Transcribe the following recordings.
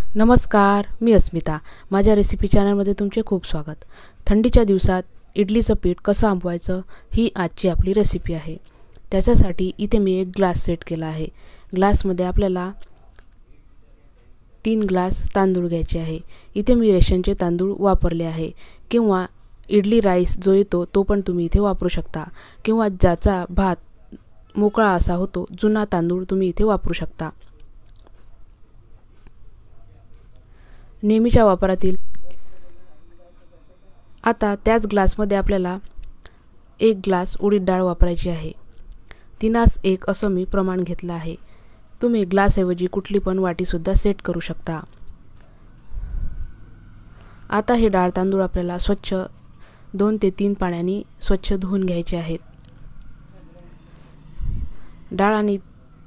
नमस्कार, मी अस्मिता. माझ्या रेसिपी चॅनलमध्ये तुमचे खूप स्वागत. थंडीच्या दिवसात इडलीचं पीठ कसं आंबवायचं ही आजची आपली रेसिपी आहे. त्याच्यासाठी इथे मी एक ग्लास सेट केला आहे. ग्लासमध्ये आपल्याला 3 ग्लास तांदूळ घ्यायचे आहे. इथे मी रेशनचे तांदूळ वापरले आहे किंवा इडली राईस जो येतो तो पण तुम्ही इथे वापरू शकता किंवा ज्याचा भात मोकळा असा होतो जुना तांदूळ तुम्ही इथे वापरू शकता. नेहमीच्या वापरातील. आता त्याच ग्लासमध्ये आपल्याला 1 ग्लास उडीद डाळ वापरायची आहे. 3:1 असं मी प्रमाण घेतलं आहे. तुम्ही ग्लासऐवजी कुठली पण वाटीसुद्धा सेट करू शकता. आता हे डाळ तांदूळ आपल्याला स्वच्छ 2 ते 3 पाण्याने स्वच्छ धुवून घ्यायचे आहेत. डाळ आणि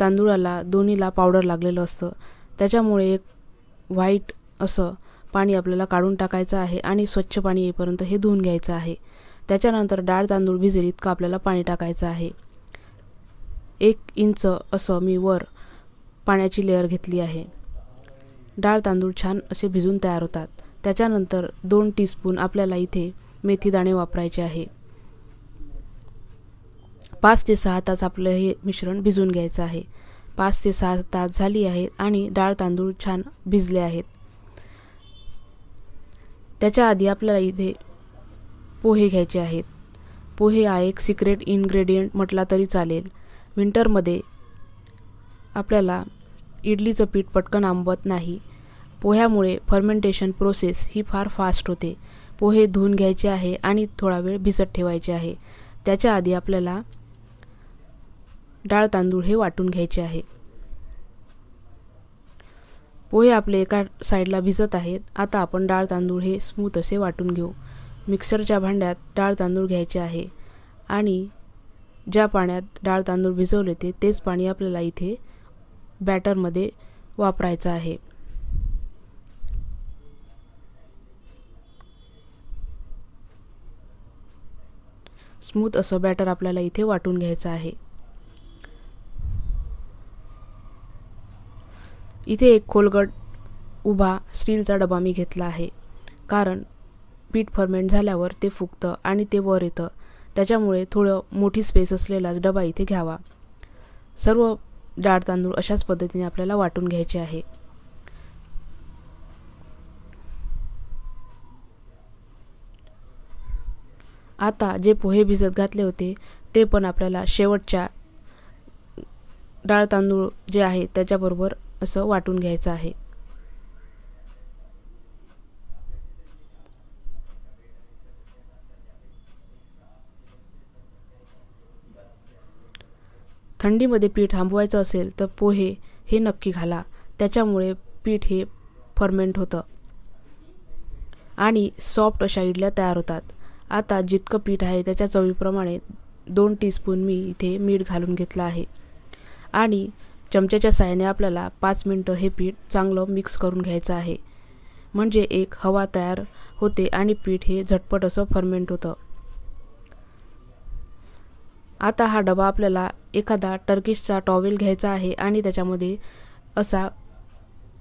तांदूळाला दोन्हीला पावडर लागलेलं असतं, त्याच्यामुळे एक व्हाईट असं पाणी आपल्याला काढून टाकायचं आहे आणि स्वच्छ पाणी येईपर्यंत हे धुवून घ्यायचं आहे. त्याच्यानंतर डाळ तांदूळ भिजेल इतकं आपल्याला पाणी टाकायचं आहे. 1 इंच असं मी वर पाण्याची लेअर घेतली आहे. डाळ तांदूळ छान असे भिजून तयार होतात. त्याच्यानंतर 2 टीस्पून आपल्याला इथे मेथी दाणे वापरायचे आहे. 5 ते 6 तास आपलं हे मिश्रण भिजून घ्यायचं आहे. 5 ते 6 तास झाली आहेत आणि डाळ तांदूळ छान भिजले आहेत. त्याच्या आधी आपल्याला इथे पोहे घ्यायचे आहेत. पोहे हा एक सिक्रेट इन्ग्रेडियंट म्हटला तरी चालेल. विंटरमध्ये आपल्याला इडलीचं पीठ पटकन आंबत नाही. पोह्यामुळे फर्मेंटेशन प्रोसेस ही फार फास्ट होते. पोहे धुवून घ्यायचे आहे आणि थोडा वेळ भिजत ठेवायचे आहे. त्याच्या आधी आपल्याला डाळ तांदूळ हे वाटून घ्यायचे आहे. पोहे आपले एका साईडला भिजत आहेत. आता आपण डाळ तांदूळ हे स्मूथ असे वाटून घेऊ. मिक्सरच्या भांड्यात डाळ तांदूळ घ्यायचे आहे आणि ज्या पाण्यात डाळ तांदूळ भिजवले तेच पाणी आपल्याला इथे बॅटरमध्ये वापरायचं आहे. स्मूथ असं बॅटर आपल्याला इथे वाटून घ्यायचं आहे. इथे एक खोलगट उभा स्टीलचा डबा मी घेतला आहे, कारण पीठ फर्मेंट झाल्यावर ते फुगतं आणि ते वर येतं. त्याच्यामुळे थोडं मोठी स्पेस असलेलाच डबा इथे घ्यावा. सर्व डाळ तांदूळ अशाच पद्धतीने आपल्याला वाटून घ्यायचे आहे. आता जे पोहे भिजत घातले होते ते पण आपल्याला शेवटच्या डाळ तांदूळ जे आहे त्याच्याबरोबर असं वाटून घ्यायचं आहे. थंडीमध्ये पीठ आंबवायचं असेल तर पोहे हे नक्की घाला. त्याच्यामुळे पीठ हे फर्मेंट होतं आणि सॉफ्ट अशा इडल्या तयार होतात. आता जितकं पीठ आहे त्याच्या चवीप्रमाणे 2 टीस्पून मी इथे मीठ घालून घेतलं आहे आणि चमच्याच्या साहाय्याने आपल्याला 5 मिनिटं हे पीठ चांगलं मिक्स करून घ्यायचं आहे. म्हणजे एक हवा तयार होते आणि पीठ हे झटपट असं फर्मेंट होतं. आता हा डबा आपल्याला एखादा टर्किशचा टॉवेल घ्यायचा आहे आणि त्याच्यामध्ये असा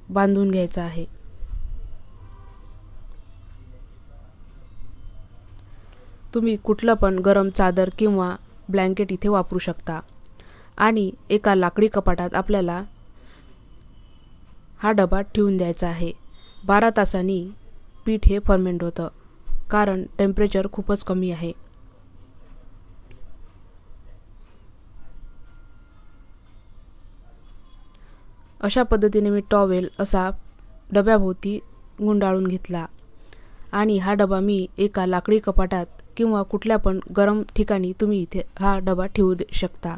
बांधून घ्यायचा आहे. तुम्ही कुठलं पण गरम चादर किंवा ब्लँकेट इथे वापरू शकता आणि एका लाकडी कपाटात आपल्याला हा डबा ठेवून द्यायचा आहे. 12 तासांनी पीठ हे फर्मेंट होतं, कारण टेम्परेचर खूपच कमी आहे. अशा पद्धतीने मी टॉवेल असा डब्याभोवती गुंडाळून घेतला आणि हा डबा मी एका लाकडी कपाटात किंवा कुठल्या पण गरम ठिकाणी तुम्ही इथे हा डबा ठेवू शकता.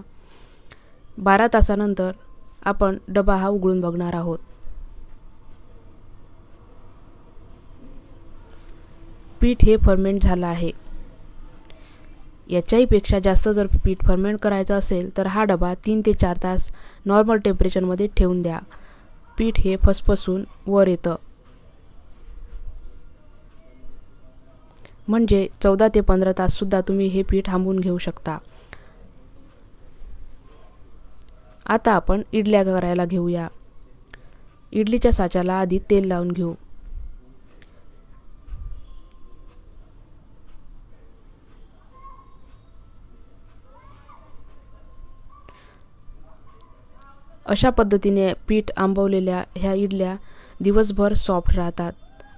12 तासानंतर आपण डबा हा उघडून बघणार आहोत. पीठ हे फर्मेंट झालं आहे. याच्याही पेक्षा जास्त जर पीठ फर्मेंट करायचं असेल तर हा डबा 3 ते 4 तास नॉर्मल टेम्परेचरमध्ये ठेवून द्या. पीठ हे फसफसून वर येतं. म्हणजे 14 ते 15 ताससुद्धा तुम्ही हे पीठ आंबवून घेऊ शकता. आता आपण इडल्या करायला घेऊया. इडलीच्या साच्याला आधी तेल लावून घेऊ. अशा पद्धतीने पीठ आंबवलेल्या ह्या इडल्या दिवसभर सॉफ्ट राहतात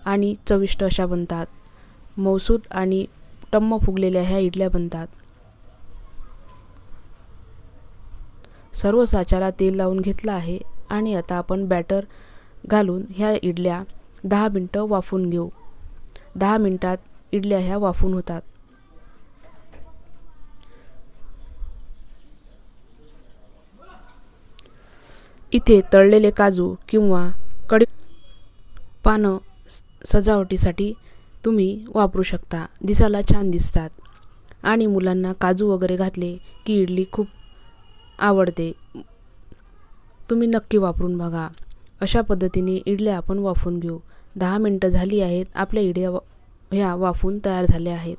आणि चविष्ट अशा बनतात. मऊसूत आणि टम्म फुगलेल्या ह्या इडल्या बनतात. सर्व साच्याला तेल लावून घेतलं आहे आणि आता आपण बॅटर घालून ह्या इडल्या 10 मिनिटं वाफवून घेऊ. 10 मिनिटात इडल्या ह्या वाफवून होतात. इथे तळलेले काजू किंवा पानं सजावटीसाठी तुम्ही वापरू शकता. दिसायला छान दिसतात आणि मुलांना काजू वगैरे घातले की इडली खूप आवडते. तुम्ही नक्की वापरून बघा. अशा पद्धतीने इडल्या आपण वाफवून घेऊ. 10 मिनिटं झाली आहेत. आपल्या इडल्या ह्या वाफवून तयार झाल्या आहेत.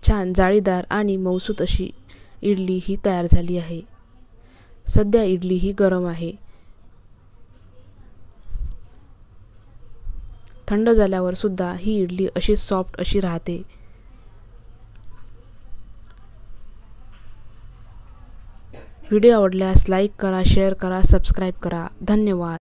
छान जाळीदार आणि मऊसूत अशी इडली ही तयार झाली आहे. सध्या इडली ही गरम आहे. थंड झाल्यावर सुद्धा ही इडली अशी सॉफ्ट अशी राहते. व्हिडिओ आवडल्यास लाईक करा, शेअर करा, सबस्क्राईब करा. धन्यवाद.